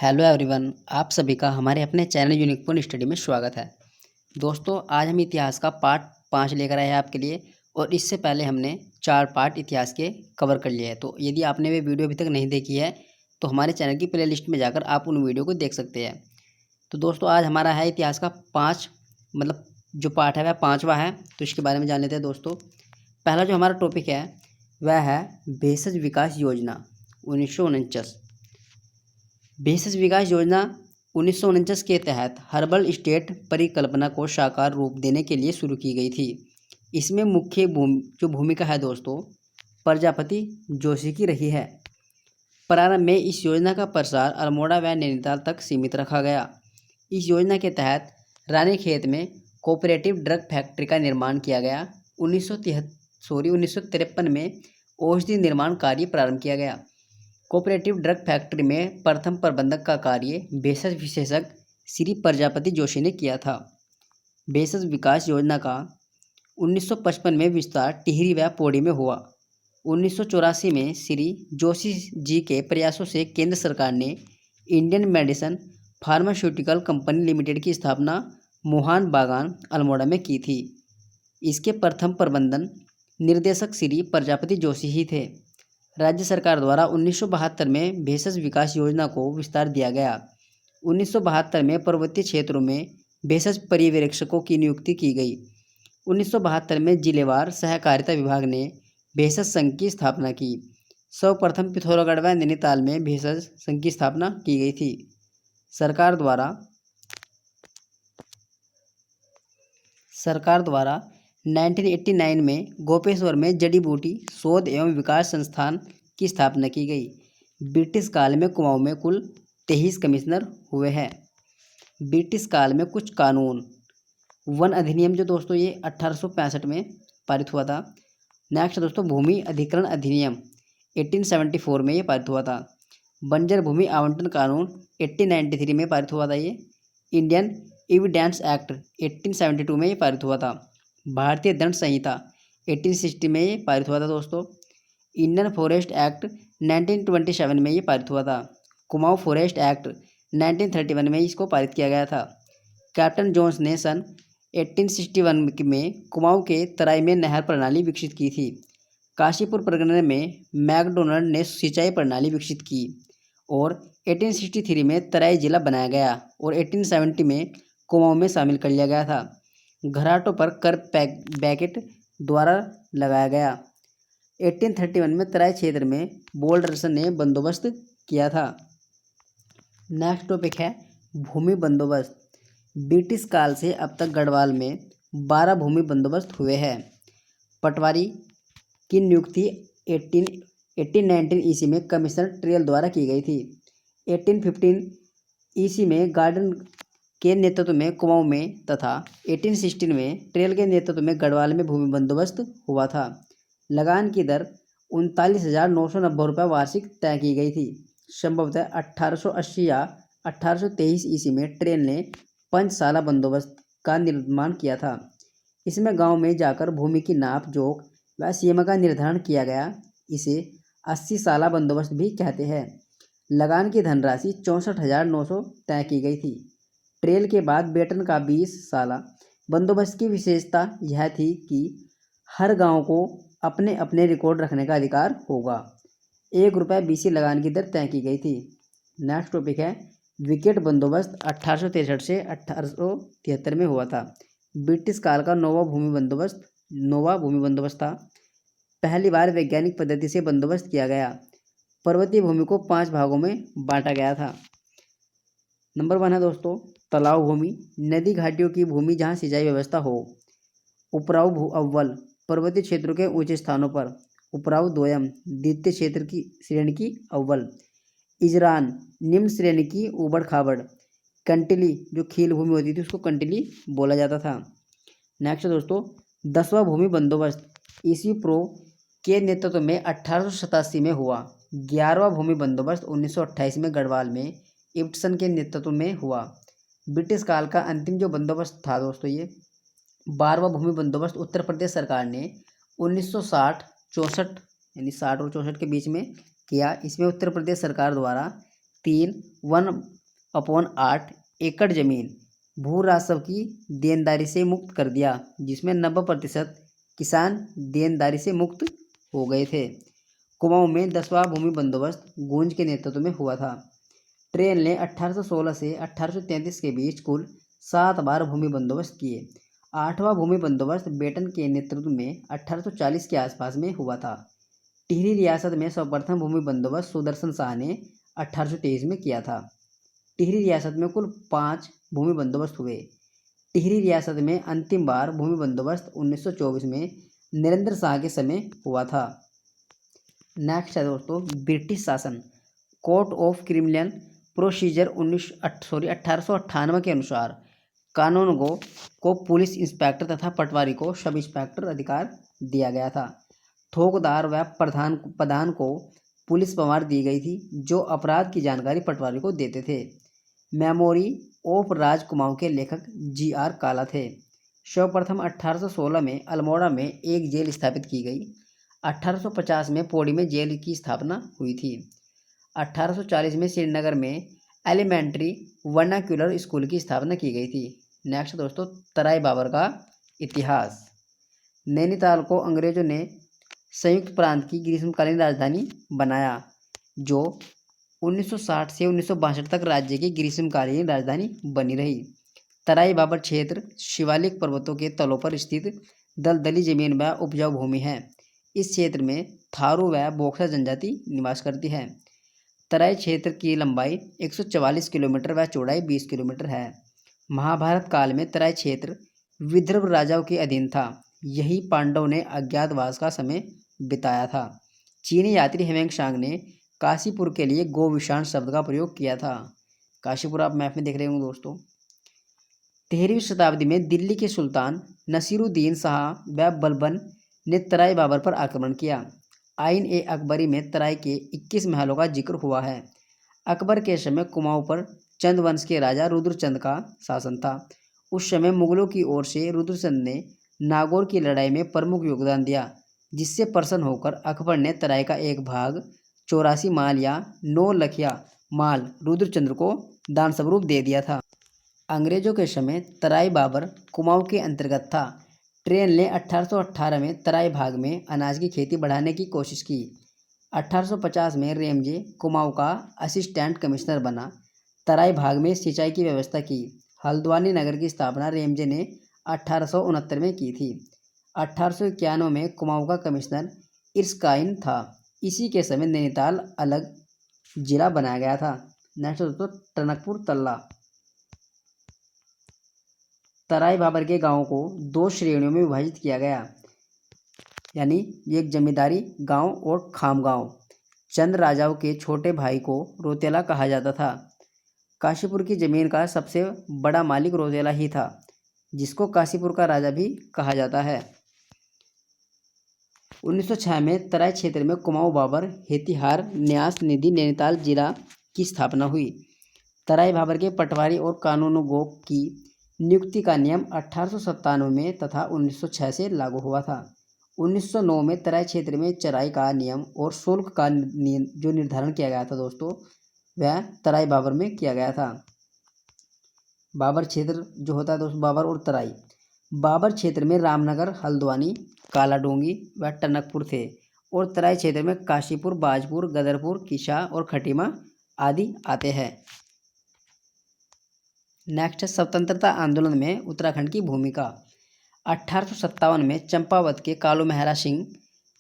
Hello everyone, आप सभी का हमारे अपने चैनल यूनिक पॉइंट स्टडी में स्वागत है। दोस्तों, आज हम इतिहास का पार्ट 5 लेकर आए हैं आपके लिए। और इससे पहले हमने 4 पार्ट इतिहास के कवर कर लिए हैं। तो यदि आपने वे वीडियो अभी तक नहीं देखी है तो हमारे चैनल की प्ले लिस्ट में जाकर आप उन वीडियो को देख सकते हैं। तो दोस्तों, आज हमारा है इतिहास का 5 जो पार्ट है वह 5वां है। तो इसके बारे में जान लेते हैं दोस्तों। पहला जो हमारा टॉपिक है वह है भेषज विकास योजना 1949। भेषज विकास योजना 1949 के तहत हर्बल स्टेट परिकल्पना को साकार रूप देने के लिए शुरू की गई थी। इसमें मुख्य भूमिका है दोस्तों प्रजापति जोशी की रही है। प्रारंभ में इस योजना का प्रसार अल्मोड़ा व नैनीताल तक सीमित रखा गया। इस योजना के तहत रानीखेत में कोऑपरेटिव ड्रग फैक्ट्री का निर्माण किया गया। 1953 में औषधि निर्माण कार्य प्रारंभ किया गया। कोऑपरेटिव ड्रग फैक्ट्री में प्रथम प्रबंधक का कार्य भेषज विशेषज्ञ श्री प्रजापति जोशी ने किया था। भेषज विकास योजना का 1955 में विस्तार टिहरी व पौड़ी में हुआ। 1984 में श्री जोशी जी के प्रयासों से केंद्र सरकार ने Indian medicine pharmaceutical company limited की स्थापना मोहन बागान अल्मोड़ा में की थी। इसके प्रथम प्रबंधन निर्देशक श्री प्रजापति जोशी ही थे। राज्य सरकार द्वारा 1972 में भेषज विकास योजना को विस्तार दिया गया। 1972 में पर्वतीय क्षेत्रों में भेषज पर्यवेक्षकों की नियुक्ति की गई। 1972 में जिलेवार सहकारिता विभाग ने भेषज संघ की स्थापना की। सर्वप्रथम पिथौरागढ़ व नैनीताल में भेषज संघ की स्थापना की गई थी। सरकार द्वारा 1989 में गोपेश्वर में जड़ी बूटी शोध एवं विकास संस्थान की स्थापना की गई। ब्रिटिश काल में कुमाऊं में कुल 23 कमिश्नर हुए हैं। ब्रिटिश काल में कुछ कानून, वन अधिनियम जो दोस्तों ये 1865 में पारित हुआ था। नेक्स्ट दोस्तों भूमि अधिग्रहण अधिनियम 1874 में ये पारित हुआ था। बंजर भूमि आवंटन कानून 1893 में पारित हुआ था। ये इंडियन एविडेंस एक्ट 1872 में ये पारित हुआ था। भारतीय दंड संहिता 1860 में ये पारित हुआ था दोस्तों। इंडियन फॉरेस्ट एक्ट 1927 में ये पारित हुआ था। कुमाऊं फॉरेस्ट एक्ट 1931 में इसको पारित किया गया था। कैप्टन जोन्स ने सन 1861 में कुमाऊं के तराई में नहर प्रणाली विकसित की थी। काशीपुर परगने में मैकडोनल्ड ने सिंचाई प्रणाली विकसित की और 1863 में तराई जिला बनाया गया और 1870 में कुमाऊं में शामिल कर लिया गया था। घराटों पर कर बैकेट द्वारा लगाया गया। 1831 में तराई क्षेत्र में बोल्डरसन ने बंदोबस्त किया था। नेक्स्ट टॉपिक है भूमि बंदोबस्त। ब्रिटिश काल से अब तक गढ़वाल में 12 भूमि बंदोबस्त हुए हैं। पटवारी की नियुक्ति 1819 ईस्वी में कमिश्नर ट्रेल द्वारा की गई थी। 1815 ईस्वी में गार्डन के नेतृत्व में कुमाऊं में तथा 1816 में ट्रेल के नेतृत्व में गढ़वाल में भूमि बंदोबस्त हुआ था। लगान की दर 39,990 रुपये वार्षिक तय की गई थी। संभवतः 1880 या 1823 ईस्वी में ट्रेल ने पंचशाला बंदोबस्त का निर्माण किया था। इसमें गांव में जाकर भूमि की नाप जोख व सीमा का निर्धारण किया गया। इसे 80 साला बंदोबस्त भी कहते हैं। लगान की धनराशि 64,900 तय की गई थी। ट्रेल के बाद बेटन का 20 साला बंदोबस्त की विशेषता यह थी कि हर गांव को अपने अपने रिकॉर्ड रखने का अधिकार होगा। 1 रुपये बीसी लगान की दर तय की गई थी। नेक्स्ट टॉपिक है विकेट बंदोबस्त 1863 से 1873 में हुआ था। ब्रिटिश काल का नौवा भूमि बंदोबस्त था। पहली बार वैज्ञानिक पद्धति से बंदोबस्त किया गया। पर्वतीय भूमि को 5 भागों में बांटा गया था। नंबर 1 है दोस्तों तालाब भूमि, नदी घाटियों की भूमि जहाँ सिंचाई व्यवस्था हो। उपराऊ अव्वल पर्वतीय क्षेत्रों के ऊंचे स्थानों पर। उपराऊ द्वयम द्वितीय क्षेत्र की श्रेणी की अव्वल। इजरान निम्न श्रेणी की ऊबड़ खाबड़। कंटिली जो खील भूमि होती थी उसको कंटिली बोला जाता था। नेक्स्ट दोस्तों 10वां भूमि बंदोबस्त ईस्वी प्रो के नेतृत्व में 1887 में हुआ। 11वां भूमि बंदोबस्त 1928 में गढ़वाल में इब्सन के नेतृत्व में हुआ। ब्रिटिश काल का अंतिम जो बंदोबस्त था दोस्तों ये 12वां भूमि बंदोबस्त उत्तर प्रदेश सरकार ने 1960-64 यानी 60 और 64 के बीच में किया। इसमें उत्तर प्रदेश सरकार द्वारा 1/8 एकड़ जमीन भू राजस्व की देनदारी से मुक्त कर दिया, जिसमें 90% किसान देनदारी से मुक्त हो गए थे। कुमाऊं में 10वां भूमि बंदोबस्त गूंज के नेतृत्व में हुआ था। ट्रेन ने 1816 से 1833 के बीच कुल 7 बार भूमि बंदोबस्त किए। 8वां भूमि बंदोबस्त बेटन के नेतृत्व में 1840 के आसपास में हुआ था। टिहरी रियासत में सर्वप्रथम भूमि बंदोबस्त सुदर्शन शाह ने 1823 में किया था। टिहरी रियासत में कुल 5 भूमि बंदोबस्त हुए। टिहरी रियासत में अंतिम बार भूमि बंदोबस्त 1924 में नरेंद्र शाह के समय हुआ था। नेक्स्ट है दोस्तों ब्रिटिश शासन। कोर्ट ऑफ क्रिमिनल प्रोसीजर 1898 के अनुसार कानूनगो को पुलिस इंस्पेक्टर तथा पटवारी को सब इंस्पेक्टर अधिकार दिया गया था। थोकदार व प्रधान को पुलिस पवार दी गई थी, जो अपराध की जानकारी पटवारी को देते थे। मेमोरी ऑफ राज कुमाऊं के लेखक GR काला थे। सर्वप्रथम 1816 में अल्मोड़ा में एक जेल स्थापित की गई। 1850 में पौड़ी में जेल की स्थापना हुई थी। 1840 में श्रीनगर में एलिमेंट्री वर्नाक्यूलर स्कूल की स्थापना की गई थी। नेक्स्ट दोस्तों तराई बाबर का इतिहास। नैनीताल को अंग्रेजों ने संयुक्त प्रांत की ग्रीष्मकालीन राजधानी बनाया, जो 1960 से 1962 तक राज्य की ग्रीष्मकालीन राजधानी बनी रही। तराई बाबर क्षेत्र शिवालिक पर्वतों के तलों पर स्थित दलदली जमीन व उपजाऊ भूमि है। इस क्षेत्र में थारू व बोक्सा जनजाति निवास करती है। तराई क्षेत्र की लंबाई 144 किलोमीटर व चौड़ाई 20 किलोमीटर है। महाभारत काल में तराई क्षेत्र विदर्भ राजाओं के अधीन था। यही पांडवों ने अज्ञातवास का समय बिताया था। चीनी यात्री हेवेंगशांग ने काशीपुर के लिए गोविशान शब्द का प्रयोग किया था। काशीपुर आप मैप में देख रहे होंगे दोस्तों। 13वीं शताब्दी में दिल्ली के सुल्तान नसीरुद्दीन शाह व बलबन ने तराई बाबर पर आक्रमण किया। आईन-ए-अकबरी में तराई के 21 महलों का जिक्र हुआ है। अकबर के समय कुमाऊं पर चंद वंश के राजा रुद्रचंद का शासन था। उस समय मुगलों की ओर से रुद्रचंद ने नागौर की लड़ाई में प्रमुख योगदान दिया, जिससे प्रसन्न होकर अकबर ने तराई का एक भाग 84 माल या 9 लखिया माल रुद्रचंद्र को दान स्वरूप दे दिया था। अंग्रेजों के समय तराई बाबर कुमाऊं के अंतर्गत था। ट्रेन ने 1818 में तराई भाग में अनाज की खेती बढ़ाने की कोशिश की। 1850 में रेमजे कुमाऊं का असिस्टेंट कमिश्नर बना। तराई भाग में सिंचाई की व्यवस्था की। हल्द्वानी नगर की स्थापना रेमजे ने 1869 में की थी। 1891 में कुमाऊं का कमिश्नर इर्स्काइन था। इसी के समय नैनीताल अलग जिला बनाया गया था। नेक्स्ट दोस्तों टनकपुर तल्ला। तराई बाबर के गांवों को 2 श्रेणियों में विभाजित किया गया, यानी एक जमींदारी गांव और खाम गांव। चंद राजाओं के छोटे भाई को रोतेला कहा जाता था। काशीपुर की जमीन का सबसे बड़ा मालिक रोतेला ही था, जिसको काशीपुर का राजा भी कहा जाता है। 1906 में तराई क्षेत्र में कुमाऊं बाबर हेतिहार न्यास निधि नैनीताल जिला की स्थापना हुई। तराई बाबर के पटवारी और कानूनगो की नियुक्ति का नियम 1897 में तथा 1906 से लागू हुआ था। 1909 में तराई क्षेत्र में चराई का नियम और शुल्क का जो निर्धारण किया गया था दोस्तों, वह तराई बाबर में किया गया था। बाबर क्षेत्र जो होता है दोस्तों, बाबर और तराई। बाबर क्षेत्र में रामनगर, हल्द्वानी, कालाडोंगी व टनकपुर थे और तराई क्षेत्र में काशीपुर, बाजपुर, गदरपुर, किशा और खटीमा आदि आते हैं। नेक्स्ट है स्वतंत्रता आंदोलन में उत्तराखंड की भूमिका। 1857 में चंपावत के कालू मेहरा सिंह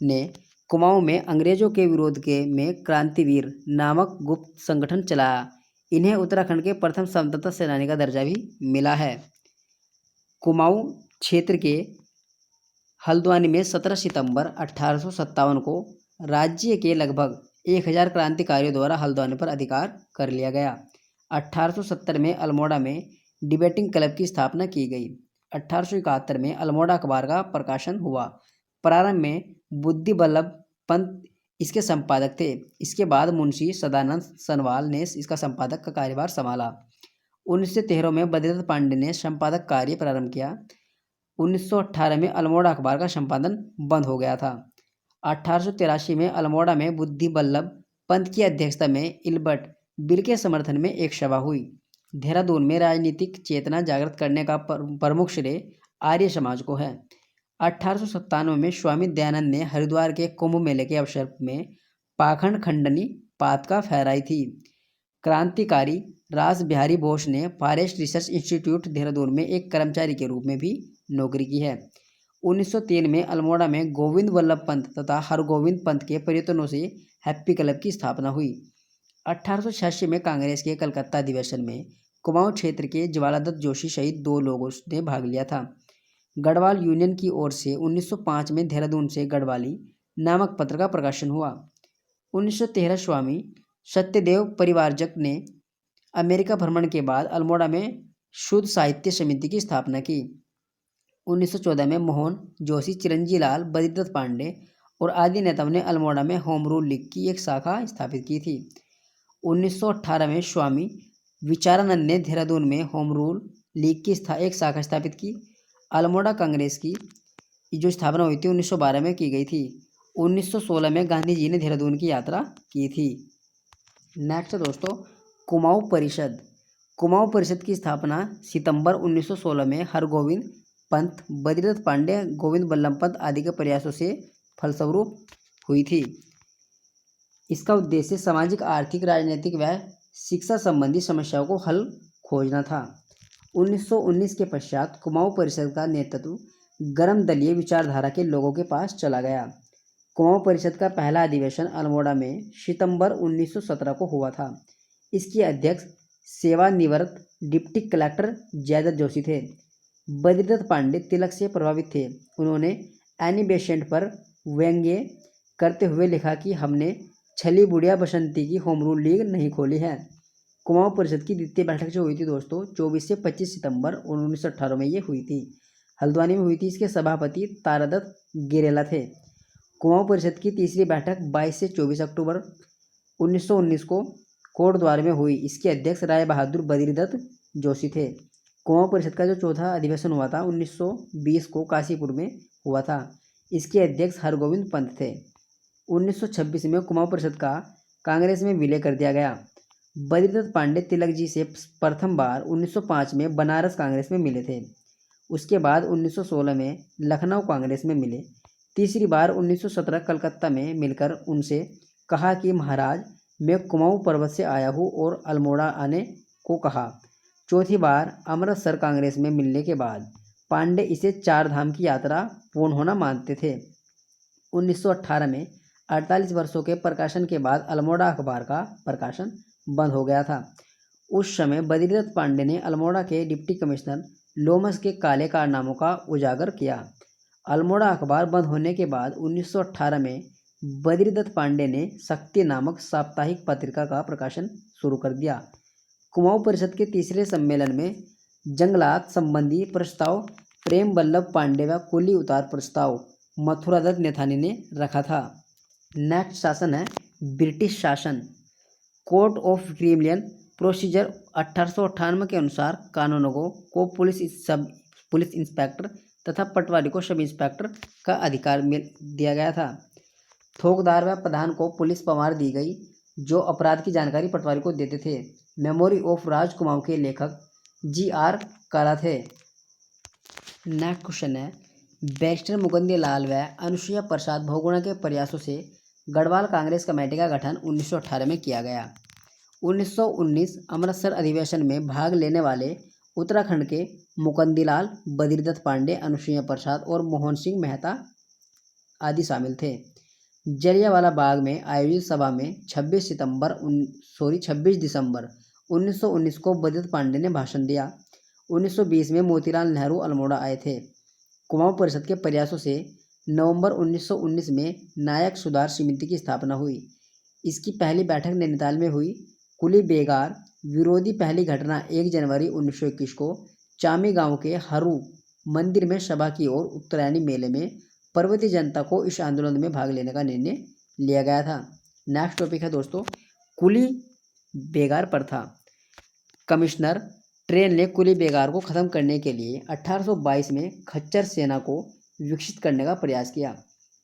ने कुमाऊं में अंग्रेजों के विरोध में क्रांतिवीर नामक गुप्त संगठन चलाया। इन्हें उत्तराखंड के प्रथम स्वतंत्रता सेनानी का दर्जा भी मिला है। कुमाऊं क्षेत्र के हल्द्वानी में 17 सितंबर 1857 को राज्य के लगभग 1000 क्रांतिकारियों द्वारा हल्द्वानी पर अधिकार कर लिया गया। 1870 में अल्मोड़ा में डिबेटिंग क्लब की स्थापना की गई। 1871 में अल्मोड़ा अखबार का प्रकाशन हुआ। प्रारंभ में बुद्धि बल्लभ पंत इसके संपादक थे। इसके बाद मुंशी सदानंद सनवाल ने इसका संपादक का कार्यभार संभाला। 1913 में बद्रीनाथ पांडे ने संपादक कार्य प्रारंभ किया। 1918 में अल्मोड़ा अखबार का संपादन बंद हो गया था। 1883 में अल्मोड़ा में बुद्धि बल्लभ पंत की अध्यक्षता में इल्बर्ट बिल के समर्थन में एक सभा हुई। देहरादून में राजनीतिक चेतना जागृत करने का प्रमुख श्रेय आर्य समाज को है। 1897 में स्वामी दयानंद ने हरिद्वार के कुंभ मेले के अवसर में पाखंड खंडनी पादका फहराई थी। क्रांतिकारी रास बिहारी बोस ने फॉरेस्ट रिसर्च इंस्टीट्यूट देहरादून में एक कर्मचारी के रूप में भी नौकरी की है। 1903 में अल्मोड़ा में गोविंद वल्लभ पंत तथा हरगोविंद पंत के प्रयत्नों से हैप्पी क्लब की स्थापना हुई। 1886 में कांग्रेस के कलकत्ता अधिवेशन में कुमाऊं क्षेत्र के ज्वालादत्त जोशी सहित 2 लोगों ने भाग लिया था। गढ़वाल यूनियन की ओर से 1905 में देहरादून से गढ़वाली नामक पत्र का प्रकाशन हुआ। 1913 स्वामी सत्यदेव परिवारजक ने अमेरिका भ्रमण के बाद अल्मोड़ा में शुद्ध साहित्य समिति की स्थापना की। 1914 में मोहन जोशी, चिरंजी लाल, बद्रीदत्त पांडे और आदि नेताओं ने अल्मोड़ा में होम रूल लीग की एक शाखा स्थापित की थी। 1918 में स्वामी विचारानंद ने देहरादून में होम रूल लीग की एक शाखा स्थापित की। अल्मोड़ा कांग्रेस की जो स्थापना हुई थी 1912 में की गई थी। 1916 में गांधी जी ने देहरादून की यात्रा की थी। नेक्स्ट दोस्तों, कुमाऊं परिषद। कुमाऊं परिषद की स्थापना सितंबर 1916 में हरगोविंद पंत, बद्रीदत्त पांडे, गोविंद वल्लभ पंत आदि के प्रयासों से फलस्वरूप हुई थी। इसका उद्देश्य सामाजिक, आर्थिक, राजनीतिक व शिक्षा संबंधी समस्याओं को हल खोजना था। 1919 के पश्चात कुमाऊं परिषद का नेतृत्व गर्म दलीय विचारधारा के लोगों के पास चला गया। कुमाऊं परिषद का पहला अधिवेशन अल्मोड़ा में सितंबर 1917 को हुआ था। इसके अध्यक्ष सेवानिवृत्त डिप्टी कलेक्टर जयदत्त जोशी थे। बद्रीदत्त पांडे तिलक से प्रभावित थे। उन्होंने एनी बेसेंट पर व्यंग्य करते हुए लिखा कि हमने छली बुढ़िया बसंती की होम रूल लीग नहीं खोली है। कुमाऊं परिषद की द्वितीय बैठक जो हुई थी दोस्तों 24 से 25 सितंबर 1918 में ये हुई थी। हल्द्वानी में हुई थी। इसके सभापति तारादत्त गिरेला थे। कुमाऊं परिषद की तीसरी बैठक 22 से 24 अक्टूबर 1919 को कोटद्वार में हुई। इसके अध्यक्ष राय बहादुर बद्रीदत्त जोशी थे। कुमाऊं परिषद का जो चौथा अधिवेशन हुआ था 1920 को काशीपुर में हुआ था। इसके अध्यक्ष हरगोविंद पंत थे। 1926 में कुमाऊं परिषद का कांग्रेस में विलय कर दिया गया। बद्रीदत्त पांडे तिलक जी से प्रथम बार 1905 में बनारस कांग्रेस में मिले थे। उसके बाद 1916 में लखनऊ कांग्रेस में मिले। तीसरी बार 1917 कलकत्ता में मिलकर उनसे कहा कि महाराज मैं कुमाऊं पर्वत से आया हूँ और अल्मोड़ा आने को कहा। चौथी बार अमृतसर कांग्रेस में मिलने के बाद पांडे इसे 4 धाम की यात्रा पूर्ण होना मानते थे। 1918 में 48 वर्षों के प्रकाशन के बाद अल्मोड़ा अखबार का प्रकाशन बंद हो गया था। उस समय बद्रीदत्त पांडे ने अल्मोड़ा के डिप्टी कमिश्नर लोमस के काले कारनामों का उजागर किया। अल्मोड़ा अखबार बंद होने के बाद 1918 में बद्रीदत्त पांडे ने शक्ति नामक साप्ताहिक पत्रिका का प्रकाशन शुरू कर दिया। कुमाऊं परिषद के तीसरे सम्मेलन में जंगलात संबंधी प्रस्ताव प्रेम वल्लभ पांडे व कुली उतार प्रस्ताव मथुरादत्त नेथानी ने रखा था। नेक्स्ट शासन है ब्रिटिश शासन। कोड ऑफ क्रिमिनल प्रोसीजर 1898 के अनुसार कानूनों को पुलिस इंस्पेक्टर तथा पटवारी को सब इंस्पेक्टर का अधिकार दिया गया था। थोकदार व प्रधान को पुलिस पवार दी गई जो अपराध की जानकारी पटवारी को देते थे। मेमोरी ऑफ राज कुमाऊं के लेखक GR काला थे। नेक्स्ट क्वेश्चन है बैरिस्टर मुकुंद लाल व अनुसुईया प्रसाद बहुगुणा के प्रयासों से गढ़वाल कांग्रेस कमेटी का गठन 1918 में किया गया। 1919 अमृतसर अधिवेशन में भाग लेने वाले उत्तराखंड के मुकुंदलाल, बद्रीदत्त पांडे, अनुसुईया प्रसाद और मोहन सिंह मेहता आदि शामिल थे। जलियांवाला बाग में आयोजित सभा में 26 दिसंबर 1919 को बद्रीदत्त पांडे ने भाषण दिया। 1920 में मोतीलाल नेहरू अल्मोड़ा आए थे। कुमाऊं परिषद के प्रयासों से नवंबर 1919 में नायक सुधार समिति की स्थापना हुई। इसकी पहली बैठक नैनीताल में हुई। कुली बेगार विरोधी पहली घटना 1 जनवरी 1921 को चामी गांव के हरू मंदिर में सभा की और उत्तरायणी मेले में पर्वतीय जनता को इस आंदोलन में भाग लेने का निर्णय लिया गया था। नेक्स्ट टॉपिक है दोस्तों कुली बेगार प्रथा। कमिश्नर ट्रेन ने कुली बेगार को खत्म करने के लिए 1822 में खच्चर सेना को विकसित करने का प्रयास किया।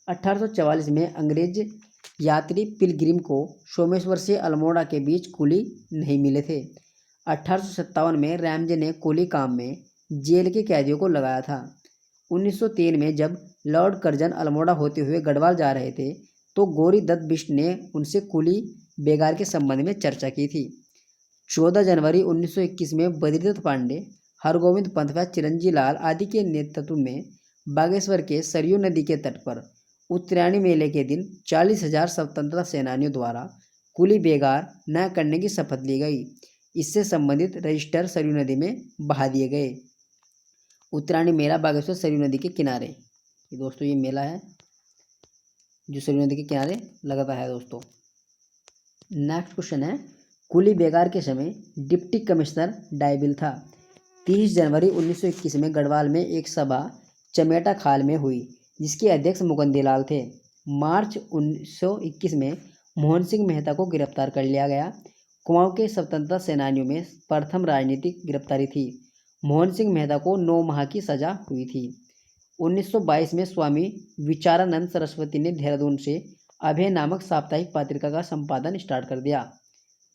1844 में अंग्रेज यात्री पिलग्रिम को सोमेश्वर से अल्मोड़ा के बीच कुली नहीं मिले थे। 1857 में रैमजे ने कुली काम में जेल के कैदियों को लगाया था। 1903 में जब लॉर्ड कर्जन अल्मोड़ा होते हुए गढ़वाल जा रहे थे तो गौरी दत्त बिष्ट ने उनसे कुली बेगार के संबंध में चर्चा की थी। 14 जनवरी 1921 में बद्रीदत्त पांडे, हरगोविंद पंत व चिरंजी लाल आदि के नेतृत्व में बागेश्वर के सरयू नदी के तट पर उत्तरायणी मेले के दिन 40,000 स्वतंत्रता सेनानियों द्वारा कुली बेगार न करने की शपथ ली गई। इससे संबंधित रजिस्टर सरयू नदी में बहा दिए गए। उत्तरायणी मेला बागेश्वर सरयू नदी के किनारे, दोस्तों ये मेला है जो सरयू नदी के किनारे लगता है दोस्तों। नेक्स्ट क्वेश्चन है, कुली बेगार के समय डिप्टी कमिश्नर डायबिल था। 30 जनवरी 1921 में गढ़वाल में एक सभा चमेटा खाल में हुई जिसके अध्यक्ष मुकुंदलाल थे। मार्च 1921 में मोहन सिंह मेहता को गिरफ्तार कर लिया गया। कुमाऊं के स्वतंत्रता सेनानियों में प्रथम राजनीतिक गिरफ्तारी थी। मोहन सिंह मेहता को 9 माह की सजा हुई थी। 1922 में स्वामी विचारानंद सरस्वती ने देहरादून से अभय नामक साप्ताहिक पत्रिका का संपादन स्टार्ट कर दिया।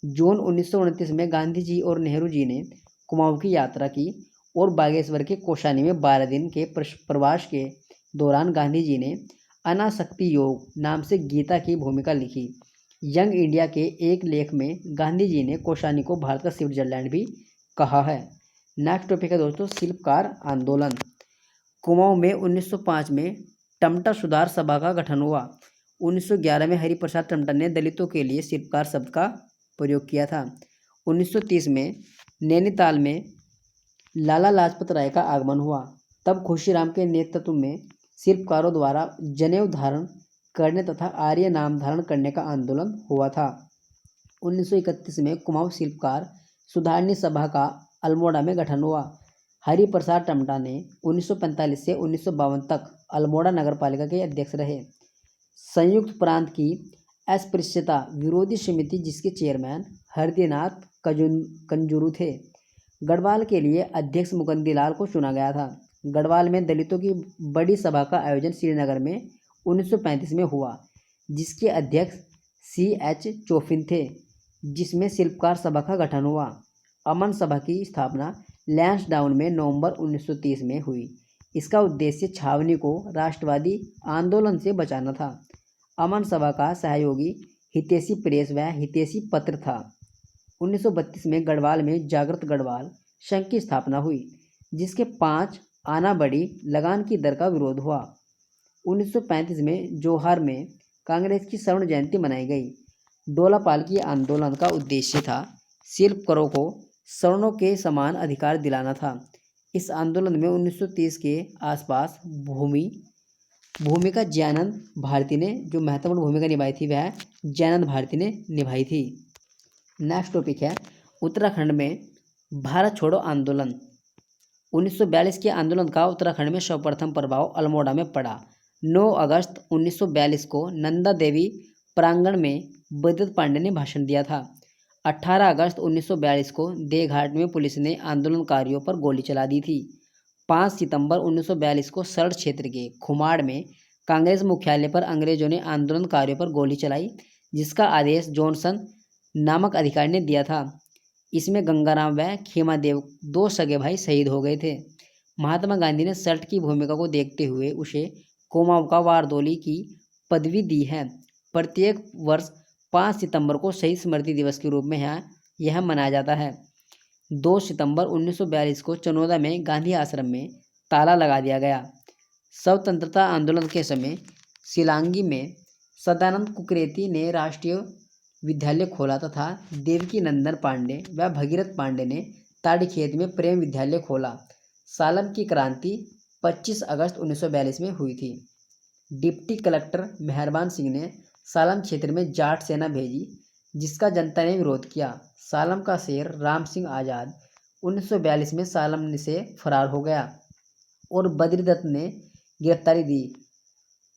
जून 1929 में गांधी जी और नेहरू जी ने कुमाऊं की यात्रा की और बागेश्वर के कोशानी में 12 दिन के प्रवास के दौरान गांधी जी ने अनासक्ति योग नाम से गीता की भूमिका लिखी। यंग इंडिया के एक लेख में गांधी जी ने कोशानी को भारत का स्विट्जरलैंड भी कहा है। नेक्स्ट टॉपिक है दोस्तों, शिल्पकार आंदोलन। कुमाऊं में 1905 में टमटा सुधार सभा का गठन हुआ। 1911 में हरिप्रसाद टमटा ने दलितों के लिए शिल्पकार शब्द का प्रयोग किया था। 1930 में नैनीताल में लाला लाजपत राय का आगमन हुआ। तब खुशीराम के नेतृत्व में शिल्पकारों द्वारा जनेऊ धारण करने तथा आर्य नाम धारण करने का आंदोलन हुआ था। 1931 में कुमाऊं शिल्पकार सुधारणी सभा का अल्मोड़ा में गठन हुआ। हरिप्रसाद टमटा ने 1945 से 1952 तक अल्मोड़ा नगरपालिका के अध्यक्ष रहे। संयुक्त प्रांत की अस्पृश्यता विरोधी समिति जिसके चेयरमैन हरदीनाथ कंजूरू थे। गढ़वाल के लिए अध्यक्ष मुकुंदलाल को चुना गया था। गढ़वाल में दलितों की बड़ी सभा का आयोजन श्रीनगर में 1935 में हुआ जिसके अध्यक्ष C.H. चोफिन थे, जिसमें शिल्पकार सभा का गठन हुआ। अमन सभा की स्थापना लैंसडाउन में नवंबर 1930 में हुई। इसका उद्देश्य छावनी को राष्ट्रवादी आंदोलन से बचाना था। अमन सभा का सहयोगी हितैषी प्रेस व हितैषी पत्र था। 1932 में गढ़वाल में जागृत गढ़वाल संघ की स्थापना हुई जिसके 5 आना बड़ी लगान की दर का विरोध हुआ। 1935 में जोहार में कांग्रेस की स्वर्ण जयंती मनाई गई। डोलापाल की आंदोलन का उद्देश्य था शिल्पकारों को स्वर्णों के समान अधिकार दिलाना था। इस आंदोलन में 1930 के आसपास भूमिका जयानंद भारती ने जो महत्वपूर्ण भूमिका निभाई थी वह जयानंद भारती ने निभाई थी। नेक्स्ट टॉपिक है, उत्तराखंड में भारत छोड़ो आंदोलन। 1942 के आंदोलन का उत्तराखंड में सर्वप्रथम प्रभाव अल्मोड़ा में पड़ा। 9 अगस्त 1942 को नंदा देवी प्रांगण में बद्रीदत्त पांडे ने भाषण दिया था। 18 अगस्त 1942 को देवघाट में पुलिस ने आंदोलनकारियों पर गोली चला दी थी। 5 सितंबर 1942 को सल्ट क्षेत्र के खुमाड़ में कांग्रेस मुख्यालय पर अंग्रेजों ने आंदोलनकारियों पर गोली चलाई जिसका आदेश जॉनसन नामक अधिकारी ने दिया था। इसमें गंगाराम व खेमादेव 2 सगे भाई शहीद हो गए थे। महात्मा गांधी ने सल्ट की भूमिका को देखते हुए उसे कुमाऊं का वारदोली की पदवी दी है। प्रत्येक वर्ष 5 सितंबर को शहीद स्मृति दिवस के रूप में यह मनाया जाता है। 2 सितंबर 1942 को चनौदा में गांधी आश्रम में ताला लगा दिया गया। स्वतंत्रता आंदोलन के समय शिलांगी में सदानंद कुकरेती ने राष्ट्रीय विद्यालय खोला तथा देवकी नंदन पांडे व भगीरथ पांडे ने ताड़ीखेत में प्रेम विद्यालय खोला। सालम की क्रांति 25 अगस्त 1942 में हुई थी। डिप्टी कलेक्टर मेहरबान सिंह ने सालम क्षेत्र में जाट सेना भेजी जिसका जनता ने विरोध किया। सालम का शेर राम सिंह आज़ाद 1942 में सालम से फरार हो गया और बद्रीदत्त ने गिरफ्तारी दी।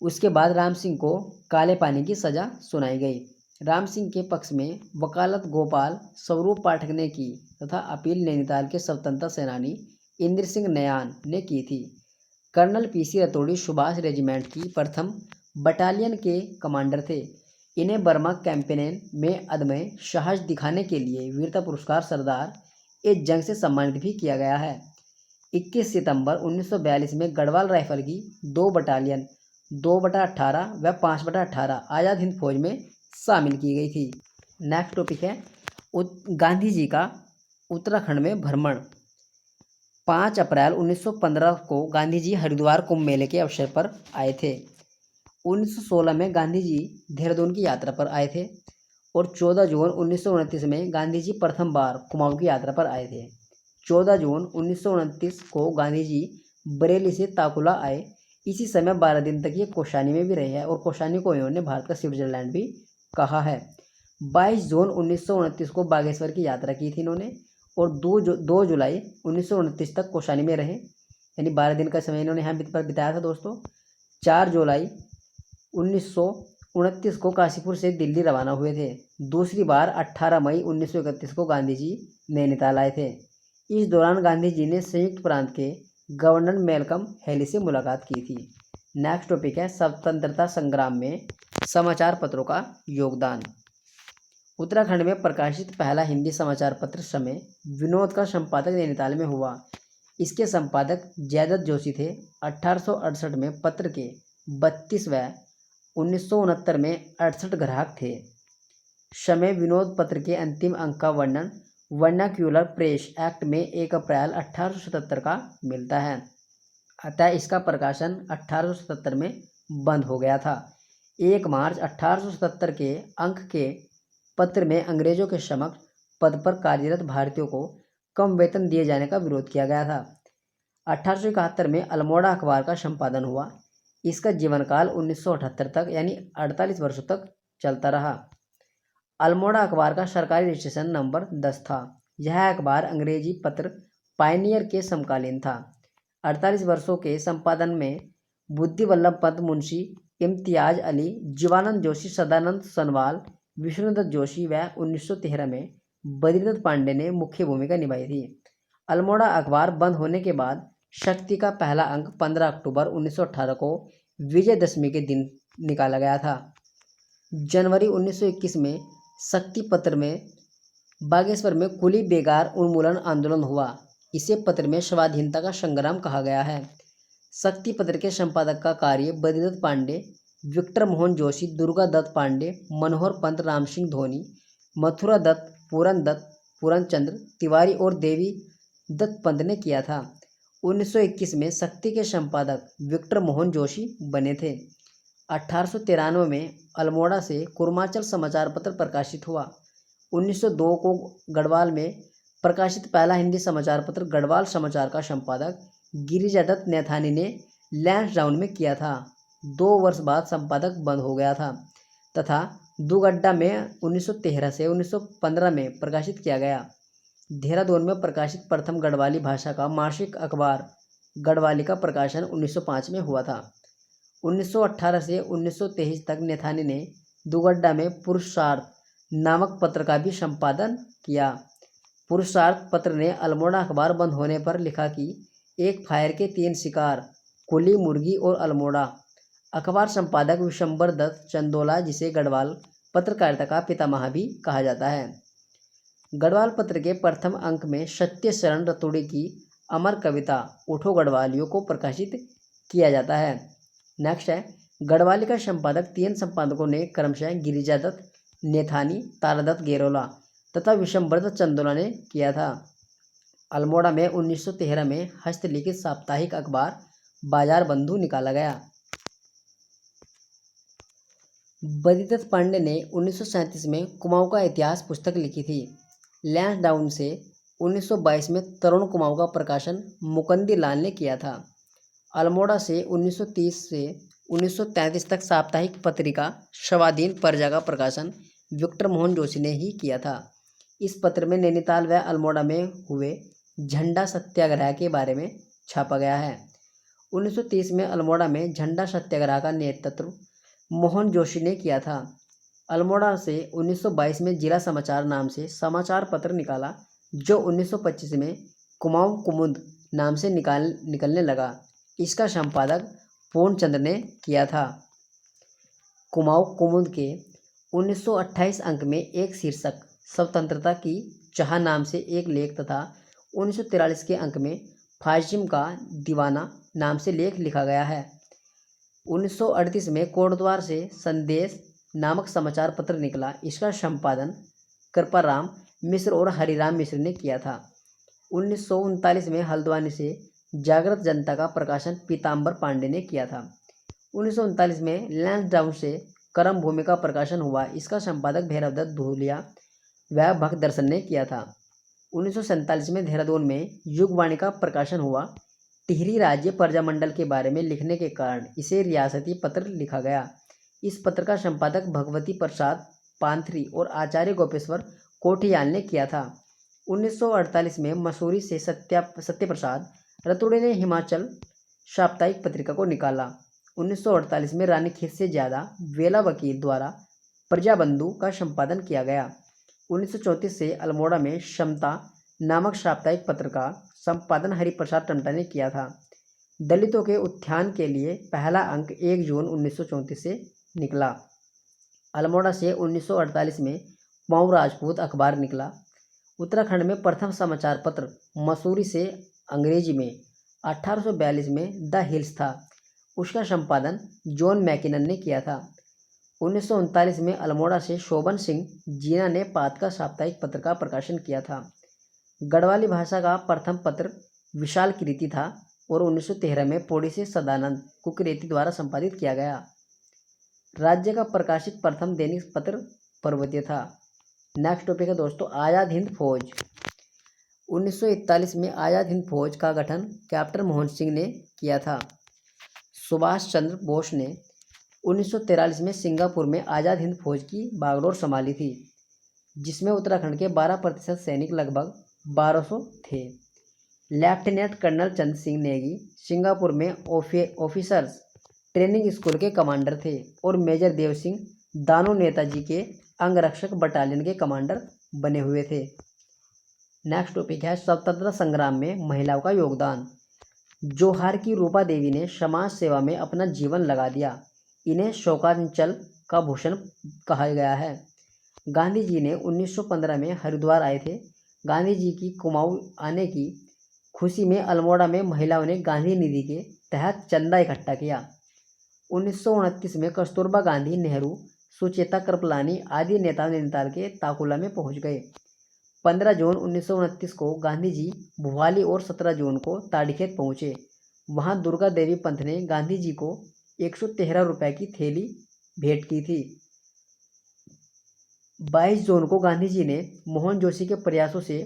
उसके बाद राम सिंह को काले पानी की सज़ा सुनाई गई। राम सिंह के पक्ष में वकालत गोपाल स्वरूप पाठक ने की तथा अपील नैनीताल के स्वतंत्रता सेनानी इंद्र सिंह नयान ने की थी। कर्नल PC रतोड़ी सुभाष रेजिमेंट की प्रथम बटालियन के कमांडर थे। इन्हें बर्मा कैंपेन में अदम्य साहस दिखाने के लिए वीरता पुरस्कार सरदार ए जंग से सम्मानित भी किया गया है। 21 सितंबर 1942 में गढ़वाल राइफल की 2 बटालियन 2/18 व 5/18 आज़ाद हिंद फौज में शामिल की गई थी। नेक्स्ट टॉपिक है गांधी जी का उत्तराखंड में भ्रमण। 5 अप्रैल 1915 को गांधी जी हरिद्वार कुंभ मेले के अवसर पर आए थे। 1916 में गांधी जी देहरादून की यात्रा पर आए थे और 14 जून 1929 में गांधी जी प्रथम बार कुमाऊं की यात्रा पर आए थे। 14 जून 1929 को गांधी जी बरेली से ताकुला आए। इसी समय 12 दिन तक ये कौशानी में भी रहे हैं और कौशानी को इन्होंने भारत का स्विट्जरलैंड भी कहा है। 22 जून 1929 को बागेश्वर की यात्रा की थी इन्होंने और 2 जुलाई 1929 तक कौशानी में रहे, यानी 12 दिन का समय इन्होंने यहाँ पर बिताया था दोस्तों। 4 जुलाई 1929 को काशीपुर से दिल्ली रवाना हुए थे। दूसरी बार 18 मई 1931 को गांधी जी नैनीताल आए थे। इस दौरान गांधी जी ने संयुक्त प्रांत के गवर्नर मैल्कम हैली से मुलाकात की थी। नेक्स्ट टॉपिक है स्वतंत्रता संग्राम में समाचार पत्रों का योगदान। उत्तराखंड में प्रकाशित पहला हिंदी समाचार पत्र समय विनोद का संपादक नैनीताल में हुआ। इसके संपादक जयदत्त जोशी थे। 1868 में पत्र के 32 व 1969 में 68 ग्राहक थे। समय विनोद पत्र के अंतिम अंक का वर्णन वर्नाक्यूलर प्रेस एक्ट में 1 अप्रैल 1877 का मिलता है, अतः इसका प्रकाशन 1877 में बंद हो गया था। 1 मार्च 1877 के अंक के पत्र में अंग्रेजों के समक्ष पद पर कार्यरत भारतीयों को कम वेतन दिए जाने का विरोध किया गया था। 1871 में अल्मोड़ा अखबार का संपादन हुआ। इसका जीवनकाल 1978 तक यानी 48 वर्षों तक चलता रहा। अल्मोड़ा अखबार का सरकारी रजिस्ट्रेशन नंबर 10 था। यह अखबार अंग्रेजी पत्र पायनियर के समकालीन था। 48 वर्षों के संपादन में बुद्धि वल्लभ पंत मुंशी, इम्तियाज अली, जीवानंद जोशी, सदानंद सनवाल, विष्णुदत्त जोशी व 1913 में बद्रीदत्त पांडे ने मुख्य भूमिका निभाई थी। अल्मोड़ा अखबार बंद होने के बाद शक्ति का पहला अंक 15 अक्टूबर 1918 को विजयदशमी के दिन निकाला गया था। जनवरी 1921 में शक्ति पत्र में बागेश्वर में कुली बेगार उन्मूलन आंदोलन हुआ। इसे पत्र में स्वाधीनता का संग्राम कहा गया है। शक्ति पत्र के संपादक का कार्य बद्रीदत्त पांडे, विक्टर मोहन जोशी, दुर्गा दत्त पांडे, मनोहर पंत, राम सिंह धोनी, मथुरा दत्त, पूरन चंद्र तिवारी और देवी दत्त पंत ने किया था। 1921 में शक्ति के संपादक विक्टर मोहन जोशी बने थे। 1893 में अल्मोड़ा से कुर्माचल समाचार पत्र प्रकाशित हुआ। 1902 को गढ़वाल में प्रकाशित पहला हिंदी समाचार पत्र गढ़वाल समाचार का संपादक गिरिजादत्त नैथानी ने लैंसडाउन में किया था। 2 वर्ष बाद संपादक बंद हो गया था तथा दुगड्डा में 1913 से 1915 में प्रकाशित किया गया। देहरादून में प्रकाशित प्रथम गढ़वाली भाषा का मासिक अखबार गढ़वाली का प्रकाशन 1905 में हुआ था। 1918 से 1923 तक नैथानी ने दुगड्डा में पुरुषार्थ नामक पत्र का भी संपादन किया। पुरुषार्थ पत्र ने अल्मोड़ा अखबार बंद होने पर लिखा कि एक फायर के 3 शिकार, कुली, मुर्गी और अल्मोड़ा। अखबार संपादक विशंबर दत्त चंदोला, जिसे गढ़वाल पत्रकारिता का पितामह भी कहा जाता है। गढ़वाल पत्र के प्रथम अंक में सत्य शरण रतोड़ी की अमर कविता उठो गढ़वालियों को प्रकाशित किया जाता है। नेक्स्ट है गढ़वाली का संपादक 3 संपादकों ने क्रमशः गिरिजादत्त नैथानी, तारादत्त गेरोला तथा विशंबरदत्त चंदोला ने किया था। अल्मोड़ा में 1913 में हस्तलिखित साप्ताहिक अखबार बाजार बंधु निकाला गया। बद्रीदत्त पांडे ने 1937 में कुमाऊं का इतिहास पुस्तक लिखी थी। लैंसडाउन से 1922 में तरुण कुमाऊं का प्रकाशन मुकंदी लाल ने किया था। अल्मोड़ा से 1930 से 1933 तक साप्ताहिक पत्रिका स्वाधीन प्रजा का प्रकाशन विक्टर मोहन जोशी ने ही किया था। इस पत्र में नैनीताल व अल्मोड़ा में हुए झंडा सत्याग्रह के बारे में छापा गया है। 1930 में अल्मोड़ा में झंडा सत्याग्रह का नेतृत्व मोहन जोशी ने किया था। अल्मोड़ा से 1922 में जिला समाचार नाम से समाचार पत्र निकाला, जो 1925 में कुमाऊं कुमुद नाम से निकलने लगा। इसका संपादक पूर्णचंद्र ने किया था। कुमाऊं कुमुद के 1928 अंक में एक शीर्षक स्वतंत्रता की चाह नाम से एक लेख तथा 1943 के अंक में फाशिज्म का दीवाना नाम से लेख लिखा गया है। 1938 में कोटद्वार से संदेश नामक समाचार पत्र निकला। इसका संपादन कृपाराम मिश्र और हरिराम मिश्र ने किया था। 1939 में हल्द्वानी से जागृत जनता का प्रकाशन पीताम्बर पांडे ने किया था। 1939 में लैंसडाउन से कर्म भूमि का प्रकाशन हुआ। इसका संपादक भैरवदत्त धूलिया व भक्त दर्शन ने किया था। 1947 में देहरादून में युगवाणी का प्रकाशन हुआ। टिहरी राज्य प्रजामंडल के बारे में लिखने के कारण इसे रियासती पत्र लिखा गया। इस पत्र का संपादक भगवती प्रसाद पांथरी और आचार्य गोपेश्वर कोठियाल ने किया था। 1948 में मसूरी से सत्यप्रसाद रतुड़े ने हिमाचल साप्ताहिक पत्रिका को निकाला। 1948 में रानीखेत से ज़्यादा वेला वकील द्वारा प्रजाबंधु का संपादन किया गया। 1934 से अल्मोड़ा में समता नामक साप्ताहिक पत्र का संपादन हरिप्रसाद टमटा ने किया था। दलितों के उत्थान के लिए पहला अंक 1 जून 1934 से निकला। अल्मोड़ा से 1948 में पाँव राजपूत अखबार निकला। उत्तराखंड में प्रथम समाचार पत्र मसूरी से अंग्रेजी में 1842 में द हिल्स था। उसका संपादन जॉन मैकिनन ने किया था। 1939 में अल्मोड़ा से शोभन सिंह जीना ने पात का साप्ताहिक पत्र का प्रकाशन किया था। गढ़वाली भाषा का प्रथम पत्र विशाल कीर्ति था और 1913 में पौड़ी से सदानंद कुकरेती द्वारा संपादित किया गया। राज्य का प्रकाशित प्रथम दैनिक पत्र पर्वतीय था। नेक्स्ट टॉपिक है दोस्तों आज़ाद हिंद फौज। 1941 में आज़ाद हिंद फौज का गठन कैप्टन मोहन सिंह ने किया था। सुभाष चंद्र बोस ने 1943 में सिंगापुर में आज़ाद हिंद फौज की बागडोर संभाली थी, जिसमें उत्तराखंड के 12% सैनिक लगभग 1200 थे। लेफ्टिनेंट कर्नल चंद सिंह नेगी सिंगापुर में ऑफिसर्स ट्रेनिंग स्कूल के कमांडर थे और मेजर देव सिंह दानो नेताजी के अंगरक्षक बटालियन के कमांडर बने हुए थे। नेक्स्ट टॉपिक है स्वतंत्रता संग्राम में महिलाओं का योगदान। जोहार की रूपा देवी ने समाज सेवा में अपना जीवन लगा दिया। इन्हें शोकांचल का भूषण कहा गया है। गांधी जी ने 1915 में हरिद्वार आए थे। गांधी जी की कुमाऊं आने की खुशी में अल्मोड़ा में महिलाओं ने गांधी निधि के तहत चंदा इकट्ठा किया। 1929 में कस्तूरबा गांधी, नेहरू, सुचेता कृपलानी आदि नेता नैनीताल के ताकुला में पहुंच गए। 15 जून 1929 को गांधी जी भुवाली और 17 जून को ताड़ीखेत पहुंचे। वहां दुर्गा देवी पंत ने गांधी जी को 113 रुपए की थैली भेंट की थी। 22 जून को गांधी जी ने मोहन जोशी के प्रयासों से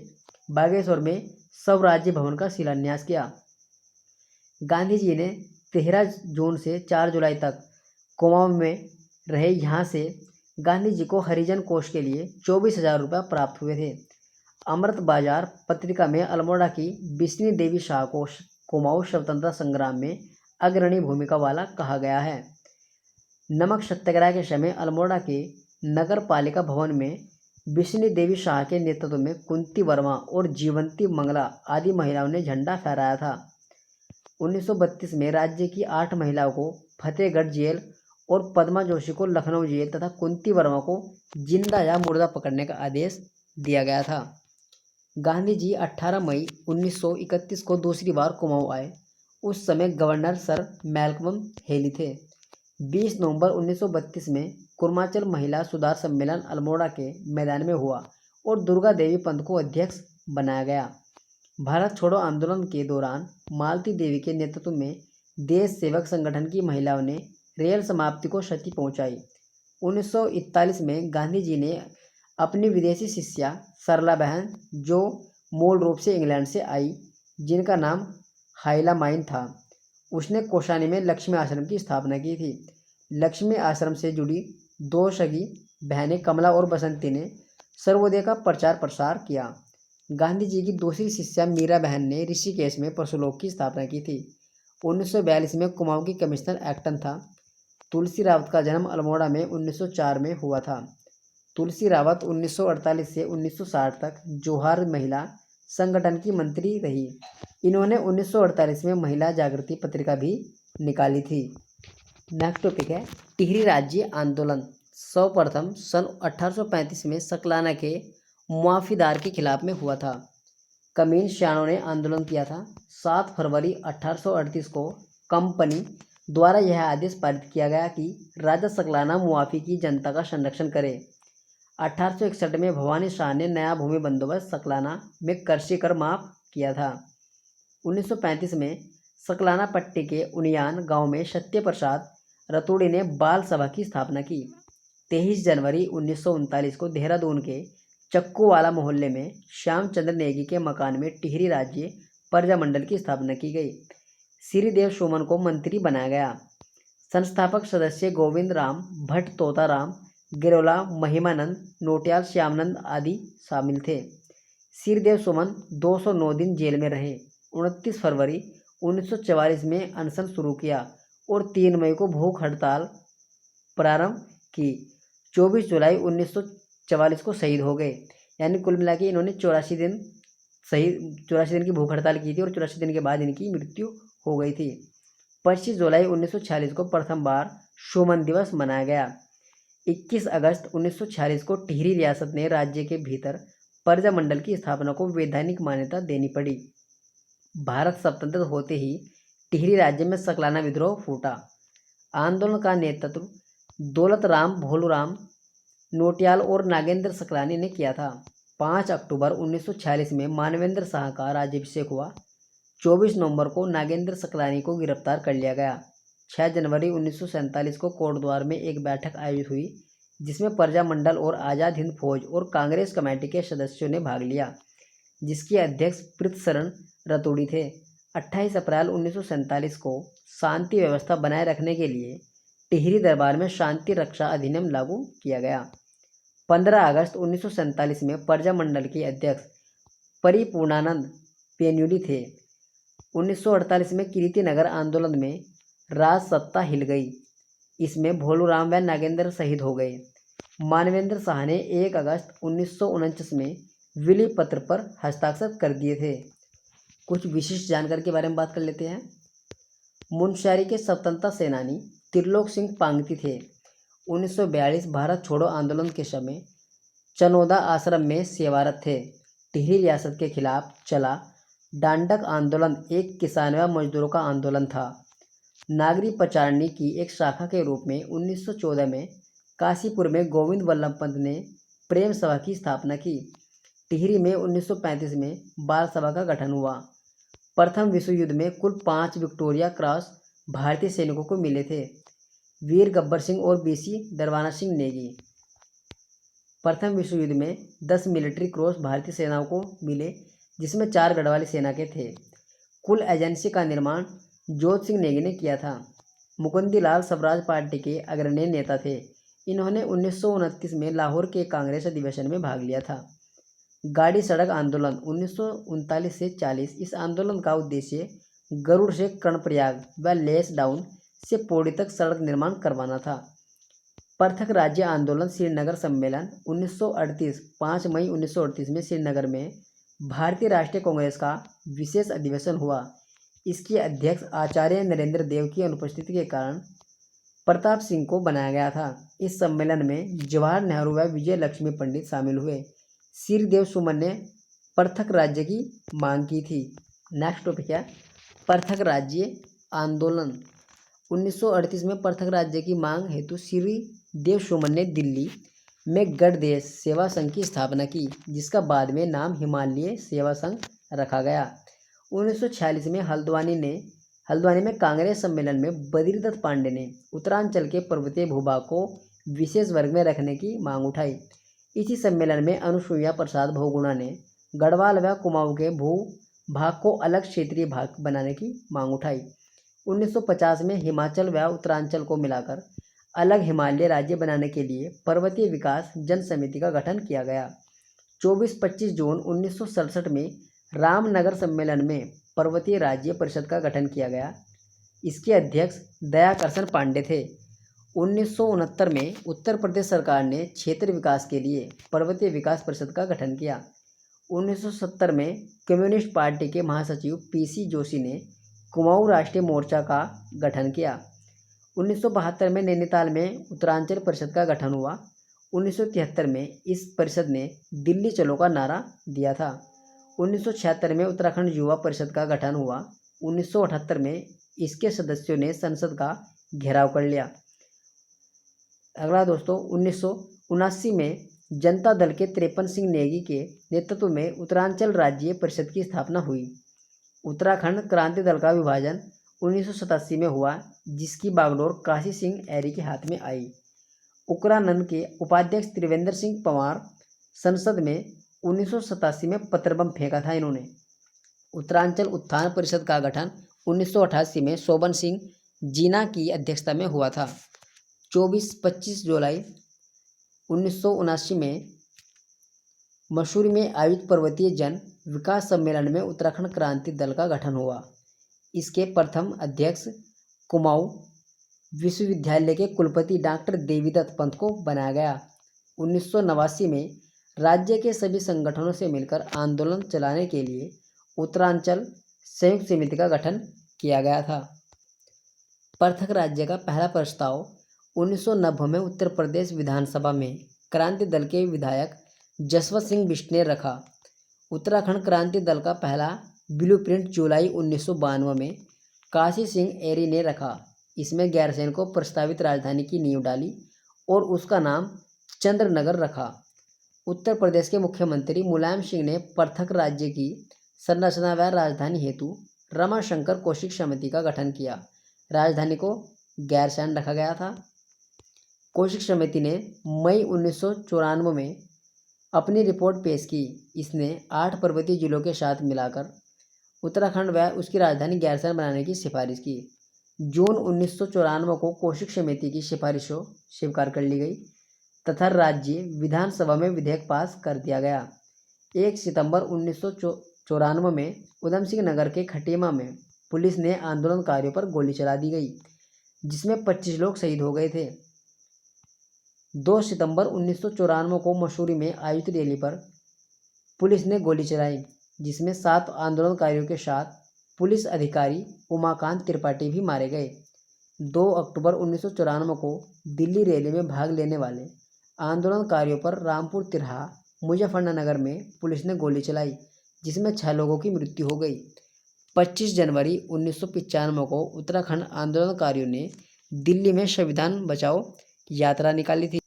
बागेश्वर में स्वराज्य भवन का शिलान्यास किया। गांधी जी ने 13 जून से 4 जुलाई तक कुमाऊं में रहे। यहाँ से गांधी जी को हरिजन कोष के लिए 24,000 रुपये प्राप्त हुए थे। अमृत बाजार पत्रिका में अल्मोड़ा की बिस्नी देवी शाह को कुमाऊं स्वतंत्रता संग्राम में अग्रणी भूमिका वाला कहा गया है। नमक सत्याग्रह के समय अल्मोड़ा के नगर पालिका भवन में बिस्नी देवी शाह के नेतृत्व में कुंती वर्मा और जीवंती मंगला आदि महिलाओं ने झंडा फहराया था। 1932 में राज्य की 8 महिलाओं को फतेहगढ़ जेल और पद्मा जोशी को लखनऊ जेल तथा कुंती वर्मा को जिंदा या मुर्दा पकड़ने का आदेश दिया गया था। गांधी जी 18 मई 1931 को दूसरी बार कुमाऊं आए। उस समय गवर्नर सर मैल्कम हेली थे। 20 नवंबर 1932 में कुर्माचल महिला सुधार सम्मेलन अल्मोड़ा के मैदान में हुआ और दुर्गा देवी पंत को अध्यक्ष बनाया गया। भारत छोड़ो आंदोलन के दौरान मालती देवी के नेतृत्व में देश सेवक संगठन की महिलाओं ने रेल समाप्ति को क्षति पहुंचाई। 1941 में गांधी जी ने अपनी विदेशी शिष्या सरला बहन, जो मूल रूप से इंग्लैंड से आई, जिनका नाम हाइला माइन था, उसने कौशानी में लक्ष्मी आश्रम की स्थापना की थी। लक्ष्मी आश्रम से जुड़ी 2 सगी बहनें कमला और बसंती ने सर्वोदय का प्रचार प्रसार किया। गांधी जी की दूसरी शिष्या मीरा बहन ने ऋषिकेश में परशुलोक की स्थापना की थी। 1942 में कुमाऊं की कमिश्नर एक्टन था। तुलसी रावत का जन्म अल्मोड़ा में 1904 में हुआ था। तुलसी रावत 1948 से 1960 तक जोहार महिला संगठन की मंत्री रही। इन्होंने 1948 में महिला जागृति पत्रिका भी निकाली थी। नेक्स्ट टॉपिक है टिहरी राज्य आंदोलन। सर्वप्रथम सन 1835 में सकलाना के मुआफिदार के खिलाफ में हुआ था। कमीन श्यानों ने आंदोलन किया था। 7 फरवरी 1838 को कंपनी द्वारा यह आदेश पारित किया गया कि राजा सकलाना मुआफी की जनता का संरक्षण करे। 1861 में भवानी शाह ने नया भूमि बंदोबस्त सकलाना में कृषि कर माफ किया था। 1935 में सकलाना पट्टी के उनियान गांव में सत्य प्रसाद रतूड़ी ने बाल सभा की स्थापना की। 23 जनवरी 1939 को देहरादून के चक्कूवाला मोहल्ले में श्यामचंद्र नेगी के मकान में टिहरी राज्य प्रजामंडल की स्थापना की गई। श्रीदेव सुमन को मंत्री बनाया गया। संस्थापक सदस्य गोविंद राम भट्ट, तोताराम, गिरोला, महिमानंद, नोटियाल, श्यामानंद आदि शामिल थे। श्रीदेव सुमन 209 दिन जेल में रहे। 29 फरवरी 1944 में अनशन शुरू किया और 3 मई को भूख हड़ताल प्रारंभ की। 24 जुलाई 1944 को शहीद हो गए। यानी कुल मिला के इन्होंने 84 दिन की भूख हड़ताल की थी और 84 दिन के बाद इनकी मृत्यु हो गई थी। 25 जुलाई 1946 को प्रथम बार सुमन दिवस मनाया गया। 21 अगस्त 1946 को टिहरी रियासत ने राज्य के भीतर प्रजामंडल की स्थापना को वैधानिक मान्यता देनी पड़ी। भारत स्वतंत्र होते ही टिहरी राज्य में सकलाना विद्रोह फूटा। आंदोलन का नेतृत्व दौलत राम, भोलूराम, नोटियाल और नागेंद्र सकलानी ने किया था। 5 अक्टूबर 1946 में मानवेंद्र शाह का राज्याभिषेक हुआ। 24 नवंबर को नागेंद्र सकलानी को गिरफ्तार कर लिया गया। 6 जनवरी 1947 को कोटद्वार में एक बैठक आयोजित हुई जिसमें प्रजामंडल और आज़ाद हिंद फौज और कांग्रेस कमेटी के सदस्यों ने भाग लिया, जिसके अध्यक्ष पृथ्वीशरण रतूड़ी थे। 28 अप्रैल 1947 को शांति व्यवस्था बनाए रखने के लिए टिहरी दरबार में शांति रक्षा अधिनियम लागू किया गया। 15 अगस्त 1947 में प्रजामंडल के अध्यक्ष परिपूर्णानंद पेन्युली थे। 1948 में कीर्तिनगर आंदोलन में राज सत्ता हिल गई। इसमें भोलूराम व नागेंद्र शहीद हो गए। मानवेंद्र शाह ने 1 अगस्त 1949 में विली पत्र पर हस्ताक्षर कर दिए थे। कुछ विशिष्ट जानकारी के बारे में बात कर लेते हैं। मुनस्यारी के स्वतंत्रता सेनानी त्रिलोक सिंह पांगती थे। 1942 भारत छोड़ो आंदोलन के समय चनौदा आश्रम में सेवारत थे। टिहरी रियासत के खिलाफ चला डांडक आंदोलन एक किसान व मजदूरों का आंदोलन था। नागरी प्रचारणी की एक शाखा के रूप में 1914 में काशीपुर में गोविंद वल्लभ पंत ने प्रेम सभा की स्थापना की। टिहरी में 1935 में बाल सभा का गठन हुआ। प्रथम विश्व युद्ध में कुल 5 विक्टोरिया क्रॉस भारतीय सैनिकों को मिले थे। वीर गब्बर सिंह और बीसी दरवाना सिंह नेगी। प्रथम विश्व युद्ध में 10 मिलिट्री क्रॉस भारतीय सेनाओं को मिले, जिसमें 4 गढ़वाली सेना के थे। कुल एजेंसी का निर्माण जोत सिंह नेगी ने किया था। मुकुंदी लाल स्वराज पार्टी के अग्रणी नेता थे। इन्होंने 1929 में लाहौर के कांग्रेस अधिवेशन में भाग लिया था। गाड़ी सड़क आंदोलन 1939 से 40। इस आंदोलन का उद्देश्य गरुड़ से कर्णप्रयाग व लेस डाउन से पौड़ी तक सड़क निर्माण करवाना था। पृथक राज्य आंदोलन श्रीनगर सम्मेलन 1938। 5 मई 1938 में श्रीनगर में भारतीय राष्ट्रीय कांग्रेस का विशेष अधिवेशन हुआ। इसके अध्यक्ष आचार्य नरेंद्र देव की अनुपस्थिति के कारण प्रताप सिंह को बनाया गया था। इस सम्मेलन में जवाहर नेहरू व विजय लक्ष्मी पंडित शामिल हुए। श्रीदेव सुमन ने पृथक राज्य की मांग की थी। नेक्स्ट टॉपिक है पृथक राज्य आंदोलन। 1938 में पृथक राज्य की मांग हेतु श्रीदेव सुमन ने दिल्ली में गणदेश सेवा संघ की स्थापना की, जिसका बाद में नाम हिमालय सेवा संघ रखा गया। 1946 में हल्द्वानी में कांग्रेस सम्मेलन में बद्रीदत्त पांडे ने उत्तरांचल के पर्वतीय भूभाग को विशेष वर्ग में रखने की मांग उठाई। इसी सम्मेलन में अनुसुईया प्रसाद बहुगुणा ने गढ़वाल व कुमाऊं के भूभाग को अलग क्षेत्रीय भाग बनाने की मांग उठाई। 1950 में हिमाचल व उत्तरांचल को मिलाकर अलग हिमालय राज्य बनाने के लिए पर्वतीय विकास जन समिति का गठन किया गया। 24-25 जून 1967 में रामनगर सम्मेलन में पर्वतीय राज्य परिषद का गठन किया गया। इसके अध्यक्ष दयाकर्षण पांडे थे। 1969 में उत्तर प्रदेश सरकार ने क्षेत्र विकास के लिए पर्वतीय विकास परिषद का गठन किया। 1970 में कम्युनिस्ट पार्टी के महासचिव PC जोशी ने कुमाऊं राष्ट्रीय मोर्चा का गठन किया। 1972 में नैनीताल में उत्तरांचल परिषद का गठन हुआ। 1973 में इस परिषद ने दिल्ली चलो का नारा दिया था। 1976 में उत्तराखंड युवा परिषद का गठन हुआ। 1978 में इसके सदस्यों ने संसद का घेराव कर लिया। अगला दोस्तों 1979 में जनता दल के 53 सिंह नेगी के नेतृत्व में उत्तरांचल राज्य परिषद की स्थापना हुई। उत्तराखंड क्रांति दल का विभाजन 1987 में हुआ, जिसकी बागडोर काशी सिंह ऐरी के हाथ में आई। उक्रानंद के उपाध्यक्ष त्रिवेंद्र सिंह पंवार संसद में 1987 में पत्र बम फेंका था इन्होंने। उत्तरांचल उत्थान परिषद का गठन 1988 में शोभन सिंह जीना की अध्यक्षता में हुआ था। 24-25 जुलाई 1979 में मसूरी में आयोजित पर्वतीय जन विकास सम्मेलन में उत्तराखंड क्रांति दल का गठन हुआ। इसके प्रथम अध्यक्ष कुमाऊं विश्वविद्यालय के कुलपति डॉक्टर देवीदत्त पंत को बनाया गया। 1989 में राज्य के सभी संगठनों से मिलकर आंदोलन चलाने के लिए उत्तरांचल संयुक्त समिति का गठन किया गया था। पृथक राज्य का पहला प्रस्ताव 1990 में उत्तर प्रदेश विधानसभा में क्रांति दल के विधायक जसवंत सिंह बिष्ट ने रखा। उत्तराखंड क्रांति दल का पहला ब्लूप्रिंट जुलाई 1992 में काशी सिंह ऐरी ने रखा। इसमें गैरसैंण को प्रस्तावित राजधानी की नींव डाली और उसका नाम चंद्रनगर रखा। उत्तर प्रदेश के मुख्यमंत्री मुलायम सिंह ने पृथक राज्य की संरचना व राजधानी हेतु रमाशंकर कौशिक समिति का गठन किया। राजधानी को गैरसैंण रखा गया था। कौशिक समिति ने मई 1994 में अपनी रिपोर्ट पेश की। इसने 8 पर्वतीय जिलों के साथ मिलाकर उत्तराखंड व उसकी राजधानी गैरसैंण बनाने की सिफारिश की। जून 1994 को कौशिक समिति की सिफारिशों स्वीकार कर ली गई तथा राज्य विधानसभा में विधेयक पास कर दिया गया। 1 सितंबर 1994 में उधम सिंह नगर के खटीमा में पुलिस ने आंदोलनकारियों पर गोली चला दी गई, जिसमें 25 लोग शहीद हो गए थे। 2 सितंबर 1994 को मसूरी में आयोजित रैली पर पुलिस ने गोली चलाई, जिसमें 7 आंदोलनकारियों के साथ पुलिस अधिकारी उमाकांत त्रिपाठी भी मारे गए। 2 अक्टूबर 1994 को दिल्ली रैली में भाग लेने वाले आंदोलनकारियों पर रामपुर तिरहा मुजफ्फरनगर में पुलिस ने गोली चलाई, जिसमें 6 लोगों की मृत्यु हो गई। 25 जनवरी 1995 को उत्तराखंड आंदोलनकारियों ने दिल्ली में संविधान बचाओ यात्रा निकाली थी।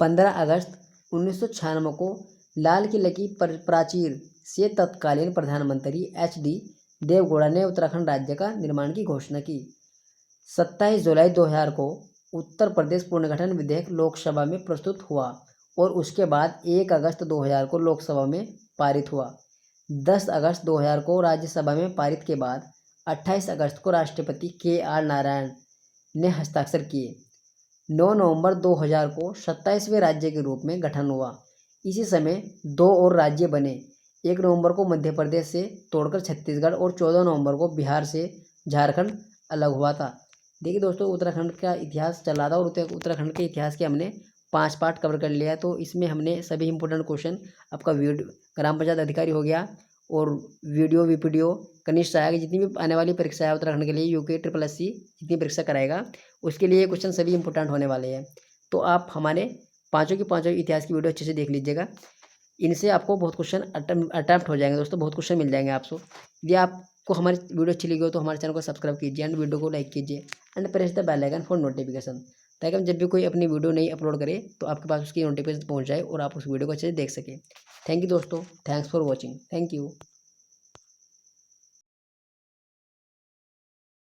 15 अगस्त 1996 को लाल किले की प्राचीर से तत्कालीन प्रधानमंत्री HD देवगौड़ा ने उत्तराखंड राज्य का निर्माण की घोषणा की। 27 जुलाई 2000 को उत्तर प्रदेश पुनर्गठन विधेयक लोकसभा में प्रस्तुत हुआ और उसके बाद 1 अगस्त 2000 को लोकसभा में पारित हुआ। 10 अगस्त 2000 को राज्यसभा में पारित के बाद 28 अगस्त को राष्ट्रपति KR नारायण ने हस्ताक्षर किए। 9 नवंबर 2000 को 27वें राज्य के रूप में गठन हुआ। इसी समय 2 और राज्य बने। 1 नवंबर को मध्य प्रदेश से तोड़कर छत्तीसगढ़ और 14 नवंबर को बिहार से झारखंड अलग हुआ था। देखिए दोस्तों, उत्तराखंड का इतिहास चल रहा था और उत्तराखंड के इतिहास के हमने 5 पार्ट कवर कर लिया है। तो इसमें हमने सभी इंपॉर्टेंट क्वेश्चन, आपका वीडियो ग्राम पंचायत अधिकारी हो गया और वीडियो VPDO कनिष्ठ सहायक, जितनी भी आने वाली परीक्षा है उत्तराखंड के लिए UK SSSC जितनी परीक्षा कराएगा उसके लिए क्वेश्चन सभी इंपॉर्टेंट होने वाले हैं। तो आप हमारे पाँचों की पाँचों इतिहास की वीडियो अच्छे से देख लीजिएगा। इनसे आपको बहुत क्वेश्चन अटैम्प्ट हो जाएंगे दोस्तों, बहुत क्वेश्चन मिल जाएंगे आपको। यदि आपको हमारी वीडियो अच्छी लगी हो तो हमारे चैनल को सब्सक्राइब कीजिए एंड वीडियो को लाइक कीजिए and press the bell icon for notification, ताकि हम जब भी कोई अपनी वीडियो नहीं अपलोड करें तो आपके पास उसकी नोटिफिकेशन पहुंच जाए और आप उस वीडियो को अच्छे से देख सकें। थैंक यू दोस्तों, thanks for watching, thank you.